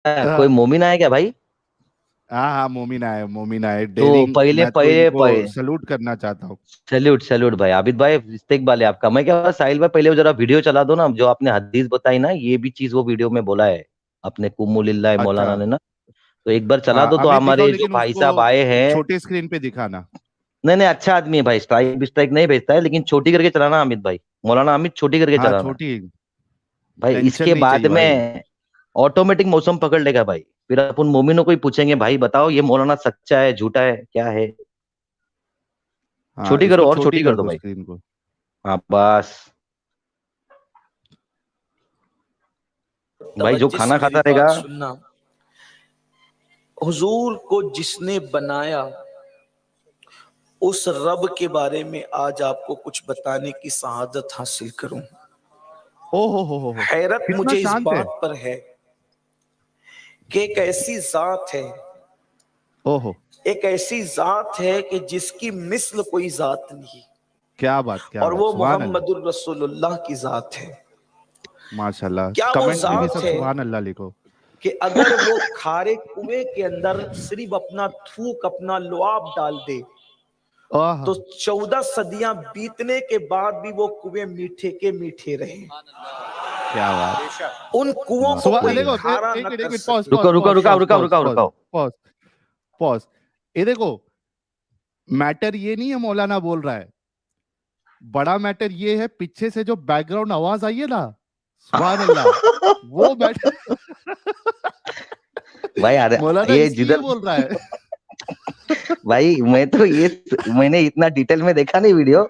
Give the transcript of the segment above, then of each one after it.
कोई मोमिन आया क्या भाई? हाँ हाँ, मोमिन आए तो डेयरिंग। पहले मैं तो पहले इनको पहले सलूट करना चाहता हूँ। सैल्यूट सैल्यूट भाई, आबिद भाई इस्तेकबाल है आपका। मैं क्या, साहिल भाई पहले वो जरा वीडियो चला दो ना, जो आपने हदीस बताई ना, ये भी चीज वो वीडियो में बोला है अपने कुमुलिल्लाह अच्छा। मौलाना ने ना। तो एक बार चला हाँ दो तो अमित, दिखाओ हमारे जो लेकिन भाई उसको साहब आए हैं। छोटे स्क्रीन पे दिखाना। नहीं नहीं, अच्छा आदमी है भाई, स्ट्राइक स्ट्राइक नहीं भेजता है, लेकिन छोटी करके चलाना अमित भाई। मौलाना अमित, छोटी करके हाँ चलाना छोटी। भाई। टेंशन इसके नहीं बाद चाहिए भाई। में ऑटोमेटिक मौसम पकड़ लेगा भाई। फिर अपन मोमिनों को ही पूछेंगे, भाई बताओ ये मौलाना सच्चा है झूठा है क्या है। हाँ छोटी करो इसको और छोटी छोटी कर कर दो दो भाई। स्क्रीन को। हाँ बस। भाई जो तवज्जो से खाना मेरी खाता रहेगा। बात सुनना। हुजूर को जिसने बनाया, उस रब के बारे में आज आपको कुछ बताने की सआदत हासिल करूं। ओ हो, हैरत कितना मुझे इस शांत है। बात पर है कि एक ऐसी जात है, ओहो। एक ऐसी जात है कि जिसकी मिस्ल कोई जात नहीं, क्या और बात, वो सुभान अल्लाह। मोहम्मदुर रसूलुल्लाह की जात है। माशाल्लाह, क्या वो कमेंट्स में भी जात सब है सुभान अल्लाह लिखो। कि अगर वो खारे कुएं के अंदर सिर्फ अपना थूक, अपना लुआब डाल दे, आह। तो 14 सदियां बीतने के बाद भी वो कुएं मीठे के मीठे रहे। क्या बात। उन कुओं को सुबह कोई देखो, खारा एक न मिनट एक कर मिनट, पॉज सके। रुको पॉज रुको पॉज रुका पॉज रुका पॉज रुका पॉज रुका। Pause pause. ये देखो, मैटर ये नहीं है मौलाना बोल रहा है, बड़ा मैटर ये है पीछे से जो बैकग्राउंड आवाज आई है ना, सुभान अल्लाह, वो मैटर। भाई अरे, मौलाना ये इसलिए जिधर बोल रहा है। भाई मैं तो ये, मैंने इतना डिटेल में देखा नहीं वीडियो,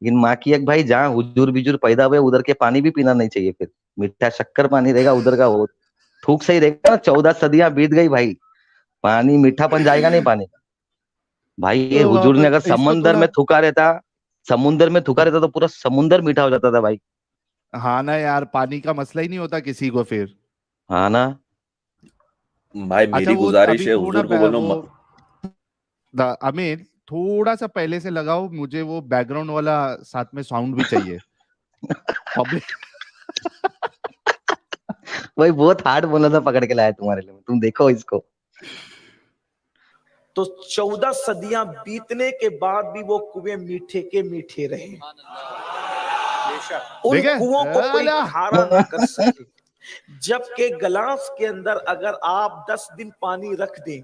लेकिन माँ की एक भाई, जहाँ हुजूर बिजूर पैदा हुए उधर के पानी भी पीना नहीं चाहिए। फिर मीठा शक्कर पानी रहेगा उधर का, वो थूक सही रहेगा ना। 14 सदियां बीत गई भाई, पानी मीठापन जाएगा नहीं पानी का। भाई ये तो वहां हुजूर ने अगर पर इसको समंदर थोड़ा। में थूका रहता, समुंदर में थूका रहता तो पूरा समुंदर मीठा हो जाता था भाई। हाँ ना यार, पानी का मसला ही नहीं होता किसी को फिर। हाँ ना। भाई अच्छा मेरी वो गुजारिश अभी है, थोड़ा हुजूर को बोलो वो अमीर, थोड़ा सा पहले से लगाओ, मुझे वो बैकग्राउंड वाला साथ में साउंड भी चाहिए। पब्लिक। भाई बहुत हार्ड बोला था, पकड़ के लाया तुम्हारे लिए, तुम देखो इसको। तो 14 सदियां बीतने के बाद भी वो कुएं मीठे के मीठे रहे। उन देखे कुओं को कोई अला। खारा ना कर सके। जबकि गिलास के अंदर अगर आप 10 दिन पानी रख दें,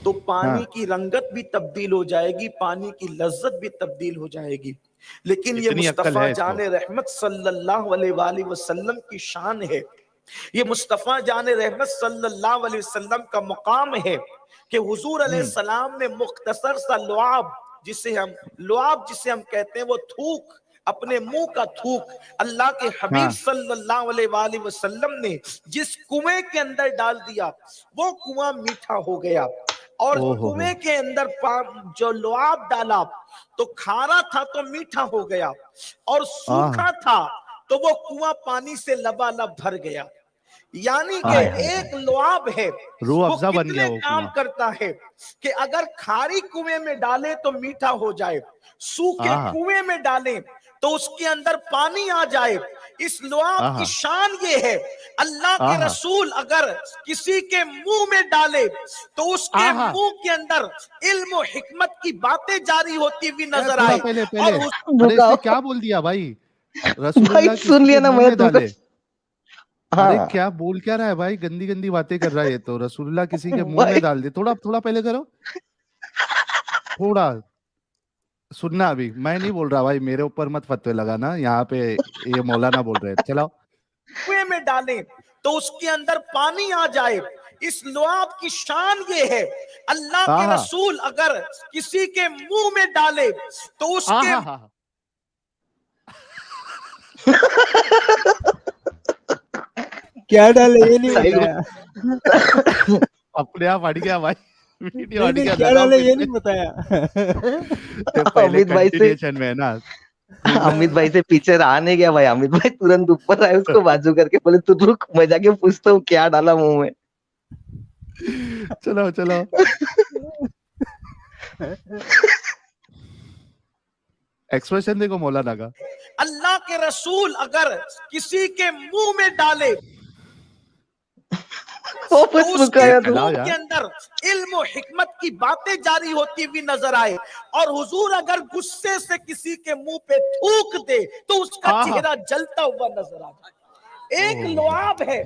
तो पानी हाँ, की रंगत भी तब्दील हो जाएगी, पानी की लज्जत भी तब्दील हो जाएगी। लेकिन ये इतनी अक्ल मुस्तफा है इसको। जाने रहमत सल्लल्लाहु अलैहि वसल्लम की शान है। ये मुस्तफा जाने रहमत सल्लल्लाहु अलैहि वसल्लम का मुकाम है कि हुजूर अलैहि हम्म। सलाम ने मुख्तसर सा लुआब, जिसे हम कहते हैं, वो थूक, अपने मुंह का थूक, अल्लाह के हबीब हाँ। सल्लल्लाहु अलैहि वसल्लम ने जिस कुएं के अंदर डाल दिया, वो कुआं मीठा हो गया। और ओ हो। कुएं के अंदर जो लुआब डाला, तो खारा था तो मीठा हो गया, और आह। सूखा था तो वो कुआं पानी से लबालब भर गया। यानी कि हाय हाय हाय। एक लुआब है, रूह वो अफ़ज़ा बन गया कितने वो काम कुआं। करता है कि अगर खारी कुएं में डाले तो मीठा हो जाए, सूखे आह। कुएं में डालें तो उसके अंदर पानी आ जाए। इस लुआब की आह। शान ये है, अल्लाह के आह। रसूल अगर किसी के मुंह में डाले तो उसके आह। मुंह के अंदर इल्म और हिकमत की बातें जारी होती हुई यार नजर थोड़ा आए। पहले और पहले, अरे इसने रुकाओ। क्या बोल दिया भाई। भाई रसूलुल्लाह सुन किसी के लिया ना, मुंह मैं में तुमको। डाले। अरे हाँ क्या बोल क्या रहा है भाई, गंदी गंदी बातें कर रहा है ये तो। रसूलुल्लाह किसी के मुंह में भाई। डाल दे, थोड़ा थोड़ा पहले करो। थोड़ा सुनना, अभी मैं नहीं बोल रहा भाई, मेरे ऊपर मत फतवे लगाना यहाँ पे। ये मौलाना बोल रहे हैं, चलाओ। कुएं में डालें तो उसके अंदर पानी आ जाए। इस लुआब की शान ये है, अल्लाह के आहा। रसूल अगर किसी के मुंह में डाले तो उसके आहा हा। क्या डाले ये नहीं साहिल बताया। अपने आप हट गया भाई। वीडियो नहीं हट नहीं, गया, क्या लगाओ डाले फिर ये से। नहीं बताया। ये पहले अमित भाई से, कंटिन्यूएशन में है ना। फिर से। अमित भाई से पीछे रहा नहीं गया भाई। अमित भाई तुरंत ऊपर आए, उसको बाजू करके बोले तू रुक, मैं जाके पूछता हूँ क्या डाला मुंह में। चलो चलो। एक्सप्रेशन देखो मौलाना का। अल्लाह के रसूल अगर किसी के मुंह में डाले वापस उसके मुकाया तू। लाओ मुंह यार। के अंदर इल्म और हिकमत की बातें जारी होती हुई नजर आए। और हुजूर अगर गुस्से से किसी के मुंह पे थूक दे तो उसका हाँ, हाँ। चेहरा जलता हुआ नजर आ जाए। एक ओह। लुआब है,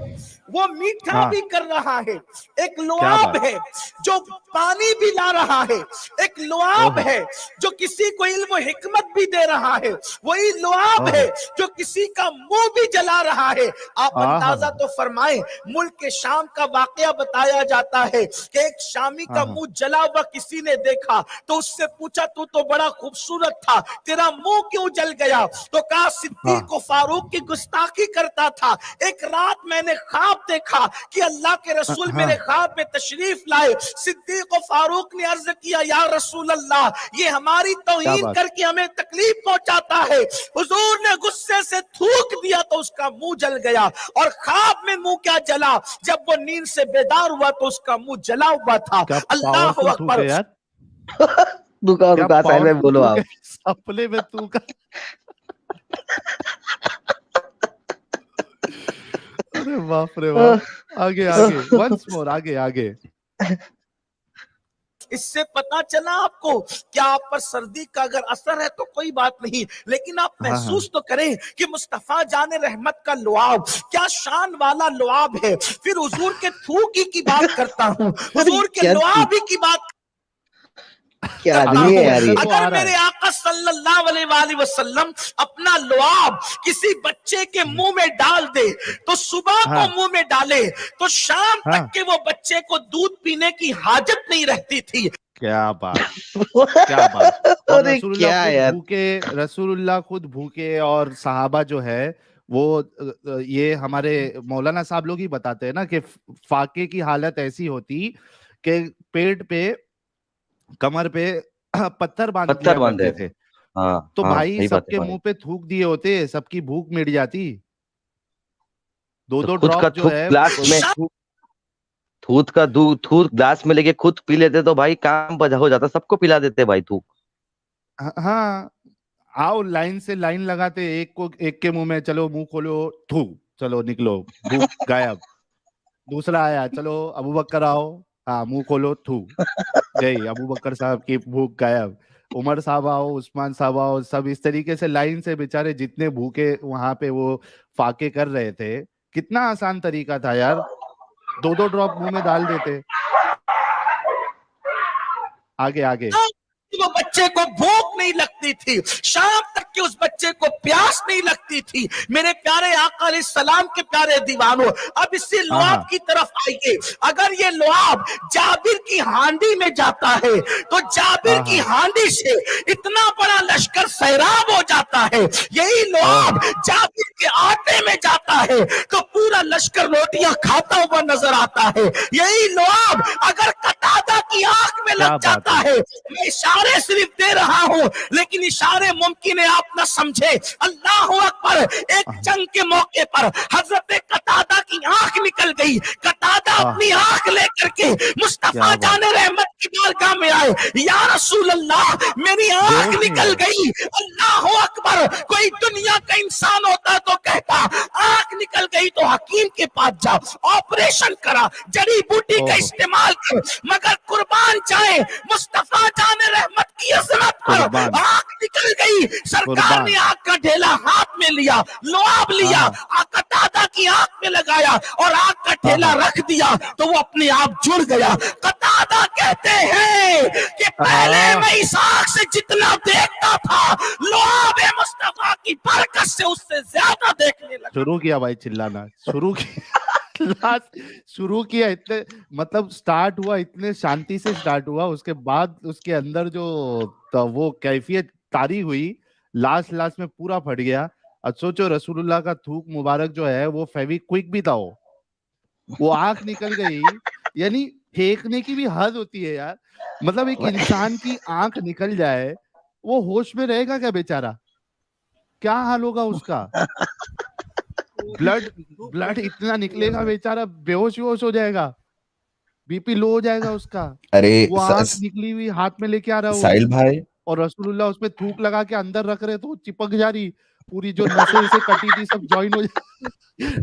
वो मीठा हाँ। भी कर रहा है। एक क्या लुआब बात। है जो पानी भी ला रहा है। एक लुआब ओहो। है जो किसी को इल्म और हिकमत भी दे रहा है। वही लुआब ओहो। है जो किसी का मुंह भी जला रहा है। आप आहा। अंदाजा तो फरमाएं, मुल्क के शाम का वाकया बताया जाता है कि एक शामी का आहा। मुंह जला हुआ किसी ने देखा तो उससे पूछा, तू तो बड़ा खूबसूरत था, तेरा मुंह क्यों जल गया? तो कहा, सिद्दीक और फारूक की गुस्ताखी करता था। एक रात मैंने ख्वाब देखा कि अल्लाह के रसूल हाँ। मेरे ख्वाब में तशरीफ लाए। सिद्दीक और फारूक ने अर्ज किया, या रसूल अल्लाह, ये हमारी क्या तौहीन बात। करके हमें तकलीफ पहुंचाता है। हुजूर ने गुस्से से थूक दिया तो उसका मुंह जल गया। और ख्वाब में मुंह क्या जला, जब वो नींद से बेदार हुआ तो उसका मुंह जला हुआ था। क्या अल्लाह पावरफुल थूक अकबर। है यार। रुका क्या रुका साहिब में पावरफुल बोलो थूक आप। है। सपने में थूका। अरे बाप रे बाप। आगे आगे, वंस मोर, आगे आगे। इससे पता चला आपको क्या आप पर सर्दी का अगर असर है तो कोई बात नहीं, लेकिन आप हाँ, महसूस तो करें कि मुस्तफा जाने रहमत का लुआब क्या शान वाला लुआब है। फिर हुजूर के थूक ही की बात करता हूं, हुजूर के क्या लुआब ही की बात क्या करता आदमी है हूं। यार ये। अंदर वो आ अगर रहा मेरे है। आका सल्लल्लाहु अलैहि वसल्लम अपना लुआब किसी बच्चे के मुंह में डाल दे तो सुबह को हाँ। मुंह में डाले तो शाम हाँ। तक के वो बच्चे को दूध पीने की हाजत नहीं रहती थी। क्या बात। क्या बात। और अरे रसूलुल्लाह क्या खुद यार। भूखे, रसूलुल्लाह खुद भूखे, और सहाबा जो है वो ये हमारे मौलाना साहब लोग ही बताते हैं ना कि फाके की हालत ऐसी होती कि पेट पे, कमर पे पत्थर बांध पत्थर दिया बांधे करते थे। थे। हाँ तो हाँ भाई सही बात है सबके भाई। मुंह पे थूक दिए होते, सबकी भूख मिट जाती। दो तो दो खुद का ड्रॉप जो थूक है ग्लास में, थूक। थूक का दूध थूक ग्लास में लेके खुद पी लेते तो भाई काम बजा हो जाता, सबको पिला देते भाई थूक। हाँ। आओ लाइन से लाइन लगाते, एक को एक के मुंह में, चलो मुंह खोलो, थू, चलो निकलो, भूख गायब। दूसरा आया, चलो अबू बकर आओ, हाँ मुंह खोलो, थू, गई अबू बकर साहब की भूख गायब। उमर साहब आओ, उस्मान साहब आओ, सब इस तरीके से लाइन से बेचारे जितने भूखे वहां पे वो फाके कर रहे थे। कितना आसान तरीका था यार, दो दो ड्रॉप मुंह में डाल देते। आगे आगे। वो बच्चे को भूख नहीं लगती थी, शाम तक के उस बच्चे को प्यास नहीं लगती थी। मेरे प्यारे आका अलैहिस्सलाम के प्यारे दीवानों, अब इसी लुआब की तरफ आइए। अगर ये लुआब जाबिर की हांडी में जाता है तो जाबिर की हांडी से इतना बड़ा लश्कर सैराब हो जाता है। यही लुआब जाबिर के आटे में जाता है तो पूरा लश्कर रोटियां खाता हुआ नजर आता है। यही लुआब अगर कतादा की आंख में क्या लग बात जाता है, मैं इशारे सिर्फ दे रहा हूं लेकिन इशारे मुमकिन है आप न समझे। अल्लाह अकबर। एक जंग के मौके पर हजरत कतादा की आंख निकल गई। कतादा अपनी आंख लेकर के मुस्तफा जाने रहमत की बारगाह में आए, या रसूल अल्लाह मेरी आंख निकल गई। अल्लाह अकबर। कोई दुनिया का इंसान होता तो कहता आंख निकल गई तो हकीम के पास जा, ऑपरेशन करा, जड़ी बूटी का इस्तेमाल कर, मगर कुर्बान जाए मुस्तफा जाने रहमत की अजमत पर आंख निकल गई। सरकार ने आंख का ढेला हाथ में लिया, लुआब लिया, कतादा की आंख में लगाया और आंख का ढेला रख दिया तो वो अपने आप जुड़ गया। कतादा कहते हैं कि पहले मैं इस आंख से जितना देखता था, लुआब मुस्तफा की बरकत से उससे ज्यादा देखने लगा। शुरू किया भाई चिल्लाना, शुरू किया। शुरू किया, इतने मतलब स्टार्ट हुआ, इतने शांति से स्टार्ट हुआ, उसके बाद उसके अंदर जो वो कैफियत तारी हुई, लास्ट लास्ट में पूरा फट गया। अब सोचो रसूलुल्लाह का थूक मुबारक जो है वो फेविक्विक भी था, वो आंख निकल गई, यानी फेंकने की भी हद होती है यार। मतलब एक इंसान की आंख निकल जाए, वो होश में रहेगा क्या बेचारा? क्या हाल होगा उसका? ब्लड इतना निकलेगा, बेचारा बेहोश हो जाएगा, बीपी लो हो जाएगा उसका। अरे वो आंख निकली हुई हाथ में लेके आ रहा है वो, साहिल भाई, और रसूलुल्लाह उसमें थूक लगा के अंदर रख रहे तो वो चिपक जा रही, पूरी जो नसें इसे कटी थी सब ज्वाइन हो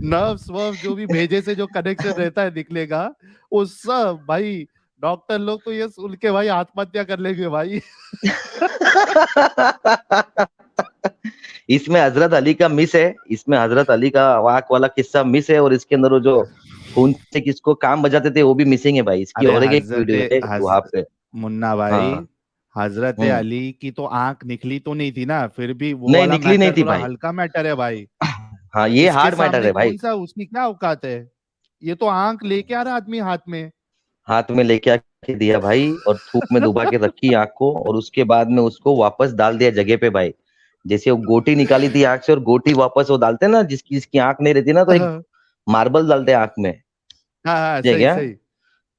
नर्व्स वर्व्स जो भी भेजे से जो कनेक्शन रहता है निकले का, वो सब भाई डॉक्टर लोग तो ये सुन के भाई आत्महत्या कर लेंगे भाई। इसमें हजरत अली का मिस है, इसमें हजरत अली का वाक वाला किस्सा मिस है, और इसके अंदर वो जो खून से किसको काम बजाते थे वो भी मिसिंग है भाई इसकी। अरे और एक वीडियो है वहां पे। मुन्ना भाई, हाँ। हजरत अली की तो आंख निकली तो नहीं थी ना, फिर भी वो नहीं वाला निकली नहीं मैटर थी थोड़ा भाई। हल्का मैटर है भाई। हाँ ये इसके हार्ड मैटर सामने है भाई। कौन सा, उसकी क्या औकात है? ये तो आंख लेके आ रहा आदमी हाथ में। हाथ में लेके आके दिया भाई, और धूप में डुबा के रखी आंख को, और उसके बाद में उसको वापस डाल दिया जगह पे भाई। जैसे वो गोटी निकाली थी आंख से, और गोटी वापस वो डालते हैं ना, जिसकी जिसकी आंख नहीं रहती ना, तो एक हाँ मार्बल डालते हैं आंख में। हाँ ये सही क्या, सही।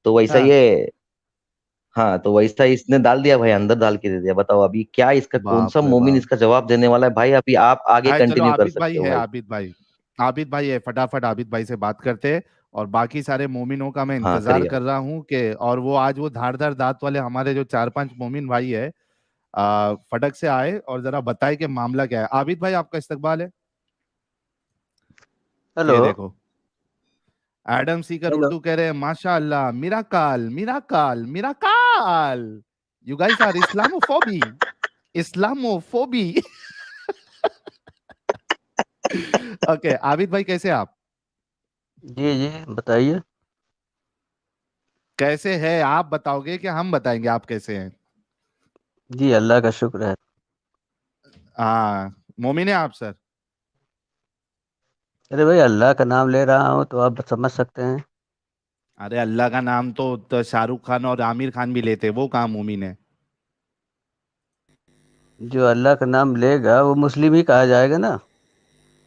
तो वैसा हाँ ये। हाँ तो वैसा इसने डाल दिया भाई, अंदर डाल के दे दिया। बताओ अभी क्या इसका, कौन सा बाप रे मोमिन बाप। इसका जवाब देने वाला है भाई? अभी आप आगे हाँ चलो कंटिन्यू कर आबिद सकते भाई हो है, भाई। आबिद भाई है, फटाफट आबिद भाई से बात करते हैं। और बाकी सारे मोमिनों का मैं हाँ इंतजार करिए। कर रहा हूँ कि, और वो आज वो धारदार दांत वाले हमारे जो 4-5 मोमिन भाई है फटक से आए और जरा बताए कि मामला क्या है। आबिद भाई आपका इस्तकबाल है। हेलो। ये देखो एडम सीकर हेलो। उर्दू कह रहे हैं माशाअल्लाह, miracle miracle miracle. You guys are Islamophobe, Islamophobe. Okay Abid भाई कैसे हैं आप? जी जी बताइए। कैसे है आप बताओगे कि हम बताएंगे आप कैसे हैं? जी अल्लाह का शुक्र है। हाँ मोमिन है आप सर? अरे भाई अल्लाह का नाम ले रहा हूँ तो आप समझ सकते हैं। अरे अल्लाह का नाम तो शाहरुख खान और आमिर खान भी लेते, वो कहाँ मोमिन है? जो अल्लाह का नाम लेगा वो मुस्लिम ही कहा जाएगा ना।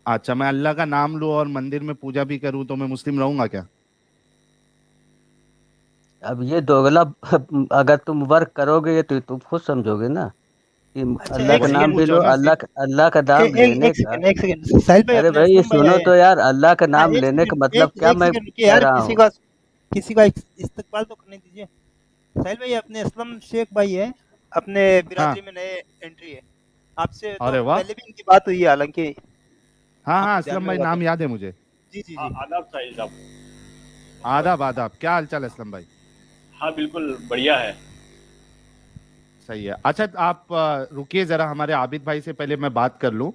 अच्छा मैं अल्लाह का नाम लूं और मंदिर में पूजा भी करूं तो मैं मुस्लिम रहूंगा क्या? अब ये दोगला अगर तुम वर्क करोगे तो तुम खुद समझोगे ना कि अच्छा अल्लाह एक का वही नाम सेकंड भी पूछ रहा लो। हूं ना। अल्लाह का नाम एक लेने एक का। सेकंड एक सेकंड साहिल भाई अरे अपने भाई ये असलम भाई सुनो है। तो यार, अल्लाह का हाँ नाम एक लेने का सेकंड मतलब क्या एक मैं सेकंड रुकिए कह यार, रहा किसी हूँ। का इस्तकबाल तो करने दीजिए। साहिल भाई अपने असलम शेख भाई है, अपने हाँ बिरादरी में नए एंट्री है। आपसे तो अरे वाह। पहले भी इनकी बात हुई है, हालांकि हाँ हाँ आपको ध्यान असलम में भाई होगा तो। नाम याद है मुझे। जी जी हाँ जी। आदाब साहिल साहब। आदाब आदाब, क्या हाल चाल है असलम भाई? हाँ बिल्कुल बढ़िया है। सही है। अच्छा आप रुकिए जरा, हमारे आबिद भाई से पहले मैं बात कर लूं,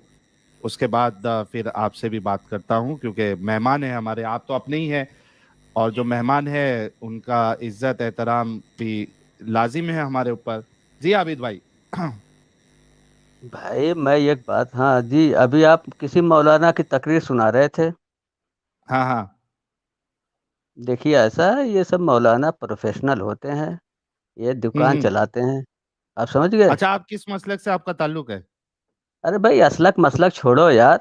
उसके बाद फिर आपसे भी बात करता हूं, क्योंकि मेहमान है हमारे, आप तो अपने ही हैं, और जो मेहमान है उनका इज्जत एहतराम भी लाजिम है हमारे ऊपर। जी आबिद भाई। हाँ भाई मैं एक बात, हाँ जी, अभी आप किसी मौलाना की तकरीर सुना रहे थे। हाँ। देखिए ऐसा है, ये सब मौलाना प्रोफेशनल होते हैं, ये दुकान हम्म। चलाते हैं। आप समझ गए। अच्छा आप किस मसलक से आपका ताल्लुक है? अरे भाई असलक मसलक छोड़ो यार।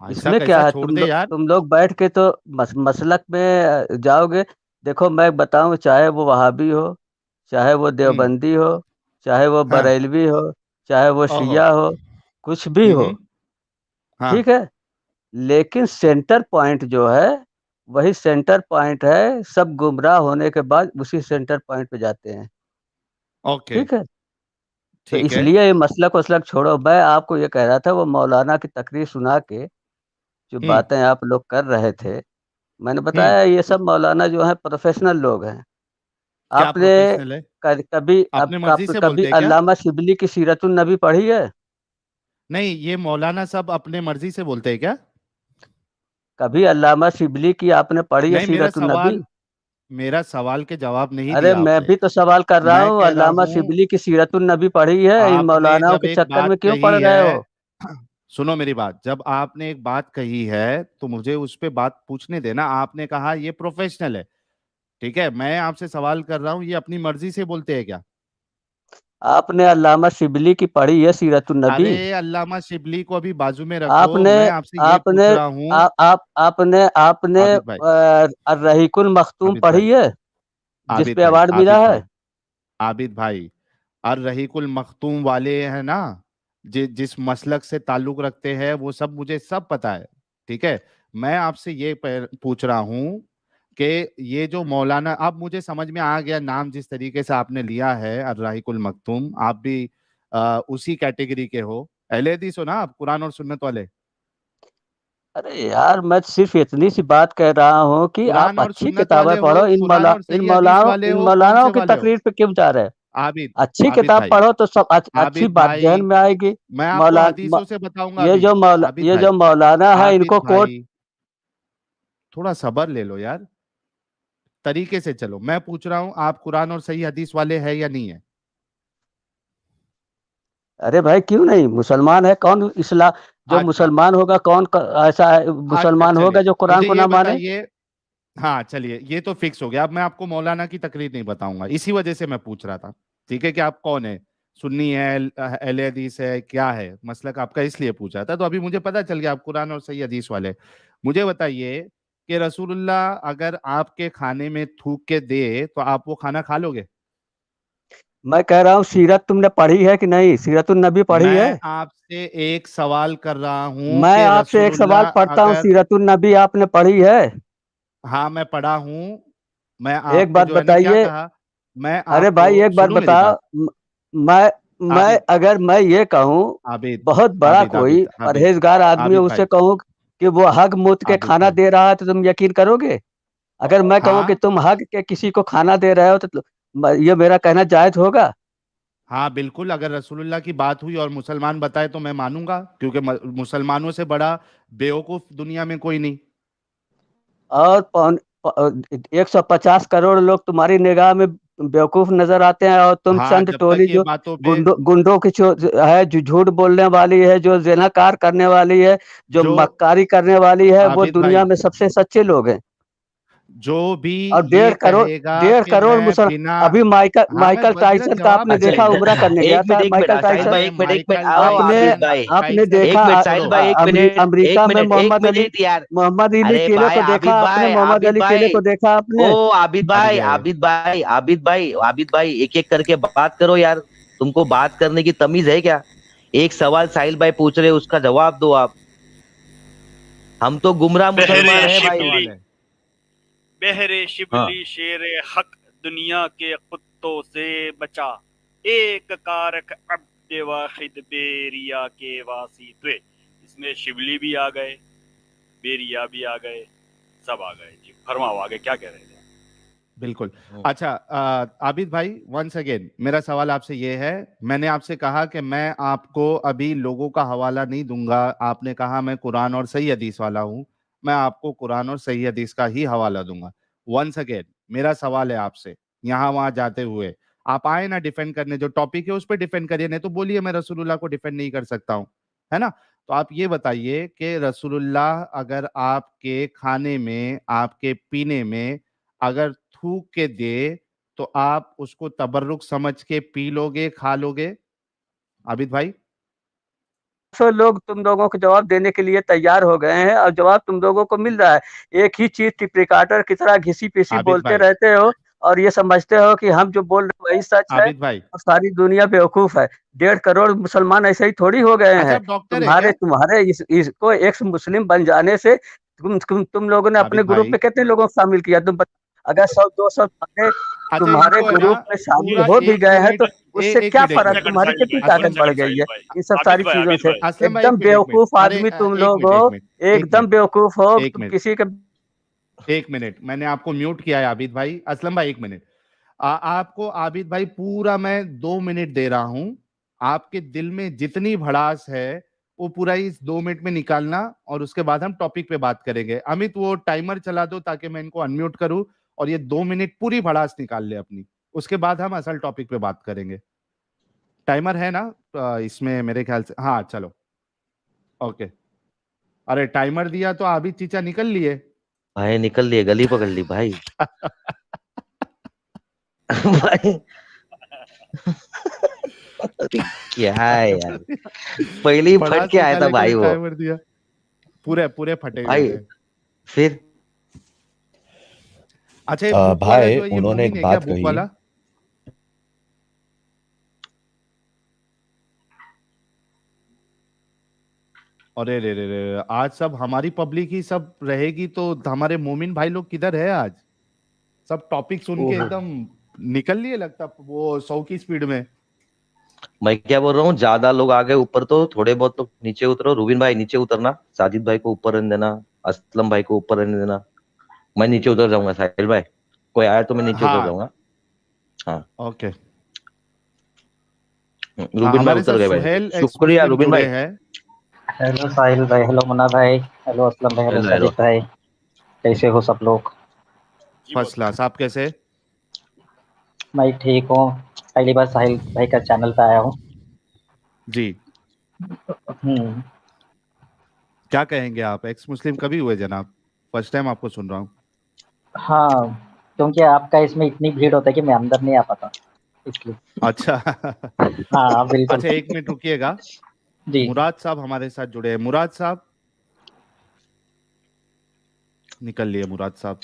ऐसा इसमें क्या कैसा, है, छोड़ दे यार। तुम लोग बैठ के तो मसलक में जाओगे। देखो मैं बताऊं, चाहे वो वहाबी हो, चाहे वो हम्म। देवबंदी हो, चाहे वो हाँ। बरेलवी हो, चाहे वो ओहो। शिया हो, कुछ भी हो, हम्म। हाँ। ठीक है। लेकिन सेंटर पॉइंट जो है, वही सेंटर पॉइंट है। सब गुमराह होने के बाद उसी सेंटर पॉइंट पे जाते हैं, ओके। ठीक है। तो ठीक है। इसलिए ये मसलक वसलक छोड़ो। मैं आपको ये कह रहा था, वो मौलाना की तकरीर सुना के जो हम्म। बातें आप लोग कर रहे थे, मैंने हम्म। बताया ये सब मौलाना जो है प्रोफेशनल लोग हैं। क्या आपने प्रोफेशनल है? कभी अपने मर्जी से कभी बोलते हैं क्या? अल्लामा शिबली की सीरतुन नबी पढ़ी है? नहीं ये मौलाना सब अपने मर्जी से बोलते हैं क्या? कभी अल्लामा शिबली की आपने पढ़ी है नहीं सीरतुन नबी? मेरा सवाल के जवाब नहीं अरे दिया मैं आपने। भी तो सवाल कर रहा मैं हूँ, कह रहा अल्लामा हूं शिबली की सीरतुन नबी पढ़ी है? इन आपने मौलानाओं जब के एक चक्कर बात में क्यों पड़ कही रहे है, हो? सुनो मेरी बात, जब आपने एक बात कही है तो मुझे उस पे बात पूछने देना। आपने कहा ये प्रोफेशनल है, ठीक है, मैं आपसे सवाल कर रहा हूँ ये अपनी मर्जी से बोलते हैं क्या? आपने अल्लामा शिबली की पढ़ी है सीरतुन नबी? अरे अल्लामा शिबली को अभी बाजू में रखो, आपने मैं आपसे ये आपने पूछ रहा हूँ। आपने आबिद भाई, अर्रहीकुल मखतूम आबिद भाई, पढ़ी है, जिस आबिद पे भाई, अवार्ड मिला आबिद है? भाई, आबिद भाई, और रहीकुल मखतूम वाले हैं ना, जिस मसलक से ताल्लुक रखते हैं वो सब मुझे सब पता है, ठीक है। मैं आपसे ये पूछ रहा हूँ कि ये जो मौलाना, अब मुझे समझ में आ गया नाम जिस तरीके से आपने लिया है अर्राहिकुल मखतूम, आप भी उसी कैटेगरी के हो, अहले हदीस हो ना आप, कुरान और सुन्नत वाले? अरे यार मैं सिर्फ इतनी सी बात कह रहा हूँ कि कुरान आप और अच्छी सुन्नत किताबें वाले हो, पढ़ो। कुरान और सही हदीस वाले इन हो, कौन मौलानाओं से की वाले हो? तकरीर पे क्यों जा रहे हैं? आबिद, अच्छी आबिद किताब भाई, पढ़ो तो सब अच्छी आबिद बात जहन भाई, में आएगी। मैं आपको मौला हदीसों से बताऊंगा अभी। आबिद ये भाई, जो मौलाना है आबिद इनको कोट भाई, थोड़ा सब्र ले लो यार, तरीके से चलो। मैं पूछ रहा हूँ, आप कुरान और सही हदीस वाले हैं या नहीं है? अरे भाई क्यों नहीं, मुसलमान है कौन इस्लाम जो अच्छा, मुसलमान होगा ऐसा अच्छा मुसलमान चलिए, होगा जो कुरान मुझे को ये ना माने। बताइए। हाँ चलिए, ये तो फिक्स हो गया। अब मैं आपको मौलाना की तकरीर नहीं बताऊंगा, इसी वजह से मैं पूछ रहा था। ठीक है कि आप कौन है, सुन्नी है, अहले हदीस है, क्या है मसलक आपका, इसलिए पूछा था। तो अभी मुझे पता चल गया आप कुरान और सही हदीस वाले। मुझे बताइए कि रसूलुल्लाह अगर आपके खाने में थूक के दे तो आप वो खाना खा लोगे? मैं कह रहा हूँ सीरत तुमने पढ़ी है कि नहीं, सीरतुन नबी पढ़ी है? मैं आपसे एक सवाल कर रहा हूं मैं कि आपसे एक सवाल रसूलुल्लाह पढ़ता हूँ, अगर, सीरतुन नबी आपने पढ़ी है? हाँ मैं पढ़ा हूं। मैं एक आपको बात जो है ना क्या बताइए। कहा, मैं अरे आपको, भाई एक बात सुनो मेरी बताओ। बात। मैं आबिद, अगर मैं ये कहूँ, आबिद, बहुत बड़ा आबिद, कोई आबिद, आबिद, परहेजगार आदमी है, आबिद उससे भाई, कहूँ कि वो हग मुत के आबिद खाना भाई, दे रहा है तो तुम यकीन करोगे? अगर मैं कहूँ कि हाँ, तुम हग के किसी को खाना दे रहे हो तो ये मेरा कहना जायज होगा? हाँ बिल्कुल, अगर रसूलुल्लाह की बात हुई और मुसलमान बताए तो मैं मानूंगा, क्योंकि मुसलमानों से बड़ा बेवकूफ दुनिया में कोई नहीं। और 150 करोड़ लोग तुम्हारी निगाह में बेवकूफ नजर आते हैं, और तुम हाँ, चंद जब तक टोली ये जो बातों पे, गुंडों की है, जो झूठ बोलने वाली है, जो जिनाकार करने वाली है, जो जो, मक्कारी करने वाली है, वो आबिद दुनिया भाई, में सबसे सच्चे लोग हैं। जो भी और ये कहेगा डेढ़ कि करोड़ मैं मुसल बिना, अभी माइकल हाँ मैं माइकल मेरा टाइसन का जवाब आपने तो अच्छा देखा, सुनो। उम्रा करने गया था एक मिनट माइकल साहिल भाई, टाइसन। अरे एक मिनट माइकल आओ आबिद टाइसन, भाई, आपने टाइसन एक देखा मिनट साहिल छोड़ो। भाई, एक अमेरिका में मिनट, एक मिनट यार। मोहम्मद अली अरे केले भाई को देखा आपने? मोहम्मद आबिद अली केले भाई, को देखा आपने? ओ आबिद हट भाई, गए। आबिद भाई, आबिद भाई, आबिद भाई, एक एक करके बात करो यार। तुमको बात करने की तमीज है क्या? एक सवाल साहिल भाई पूछ रहे, उसका जवाब दो आप। हम तो गुमराह बहरे मुसलमान है क्या भाई। सवाल शिबली, है? बहरे हाँ, शिबली शेर हक, दुनिया के कुत्तों से बचा, एक कारक अब्द वाहिद बेरिया के वासी तुए। इसमें शिबली भी आ गए, बेरिया भी आ गए, सब आ गए जी। फरमाओ आगे क्या कह रहे थे? बिल्कुल। अच्छा, आबिद भाई, वंस अगेन मेरा सवाल आपसे ये है, मैंने आपसे कहा कि मैं आपको अभी लोगों का हवाला नहीं दूंगा। आपने कहा मैं कुरान और सही हदीस वाला हूं, मैं आपको कुरान और सही हदीस का ही हवाला दूंगा। वंस अगेन मेरा सवाल है आपसे, यहाँ वहां जाते हुए आप आए ना डिफेंड करने, जो टॉपिक है उस पर डिफेंड करिए, नहीं तो बोलिए मैं रसूलुल्लाह को डिफेंड नहीं कर सकता हूँ, है ना? तो आप ये बताइए कि रसूलुल्लाह अगर आपके खाने में, आपके पीने में अगर थूक के दे तो आप उसको तबर्रुक समझ के पी लोगे, खा लोगे? आबिद भाई, सौ लोग तुम लोगों को जवाब देने के लिए तैयार हो गए हैं, और जवाब तुम लोगों को मिल रहा है। एक ही चीज टिप्रिकाटर की तरह घिसी पिसी आबिद बोलते भाई, रहते हो, और ये समझते हो कि हम जो बोल रहे हैं वही सच है, आबिद भाई, और सारी दुनिया बेवकूफ है। 1.5 करोड़ मुसलमान ऐसे ही थोड़ी हो गए अच्छा हैं। आप डॉक्टर है क्या? तुम्हारे इसको एक्स मुस्लिम बन जाने से तुम लोगों ने अपने आबिद ग्रुप भाई, में कितने लोगों को शामिल किया? अगर 100-200 अच्छा तुम्हारे इनको है ना ग्रुप में शामिल पूरा हो भी एक गए हैं, मिनट, तो उससे एक क्या मिनट, एक फर्क? एक मिनट, सेकंड तुम्हारी साहिल कितनी भाई, एक असलम ताकत बढ़ भाई, सेकंड गई साहिल है भाई। इन सब आबिद सारी भाई, चीजों आबिद से? भाई, असलम भाई, एकदम एक मिनट, एक मिनट, बेवकूफ अरे आदमी तुम एक लोग मिनट, हो। एक मिनट, एक एकदम मिनट, बेवकूफ हो, एक तुम मिनट, किसी के। एक मिनट, मैंने आपको म्यूट किया है आबिद भाई। असलम भाई, एक मिनट। आपको आबिद भाई पूरा मैं 2 मिनट दे रहा हूं, आपके दिल में जितनी भड़ास है वो पूरा इस 2 मिनट में निकालना, और उसके बाद हम टॉपिक पे बात करेंगे। अमित वो टाइमर चला दो ताकि मैं इनको अनम्यूट करूं और ये 2 मिनट पूरी भड़ास निकाल ले अपनी, उसके बाद हम असल टॉपिक पे बात करेंगे। टाइमर है ना? इसमें मेरे ख्याल से, हाँ चलो, ओके। अरे टाइमर दिया तो आबिद चीचा निकल लिए। भाई निकल लिए, गली पकड़ ली भाई। भाई अरे क्या है यार, पहले ही फट भड़ास के आया था निकालने के लिए भाई वो। टाइमर दिया, पूरे पूरे फटे हुए भाई थे। फिर अच्छा ये बुक वाला भाई जो है, ये उन्होंने मोमिन एक है क्या, बात बुक कही। वाला? अरे रे रे रे, आज सब हमारी पब्लिक ही सब रहेगी तो हमारे मोमिन भाई लोग किधर है आज? सब टॉपिक सुन के ओहो, एकदम निकल लिए लगता वो 100 की स्पीड में। मैं क्या बोल रहा हूँ, ज्यादा लोग आ गए ऊपर तो थोड़े बहुत तो नीचे उतरो। रूबिन भाई नीचे उतरना, साजिद भाई को ऊपर रहने देना, असलम भाई को ऊपर रहने देना। मैं नीचे उतर जाऊंगा। साहिल भाई कोई आया तो मैं नीचे उतर हाँ जाऊंगा। हाँ ओके। रूबिन भाई हमारे उतर साथ गए भाई। सुहेल एक्स शुक्रिया मुस्लिम रूबिन जुड़े भाई। हैं। हेलो साहिल भाई, हेलो मुन्ना भाई, हेलो असलम भाई, हेलो हेलो साजिद हेलो। भाई, कैसे हो सब लोग? जी फर्स्ट क्लास। आप कैसे? मैं ठीक हूँ। पहली बार साहिल भाई का चैनल पे आया हूँ। जी, हम्म। क्या कहेंगे आप? एक्स मुस्लिम कभी हुए जनाब? फर्स्ट टाइम आपको सुन रहा हूँ। हाँ, क्योंकि आपका इसमें इतनी भीड़ होता है कि मैं अंदर नहीं आ पाता, इसलिए। अच्छा। हाँ बिल्कुल। अच्छा, एक मिनट रुकिएगा। जी। मुराद साहब हमारे साथ जुड़े हैं। मुराद साहब, निकल लिए मुराद साहब।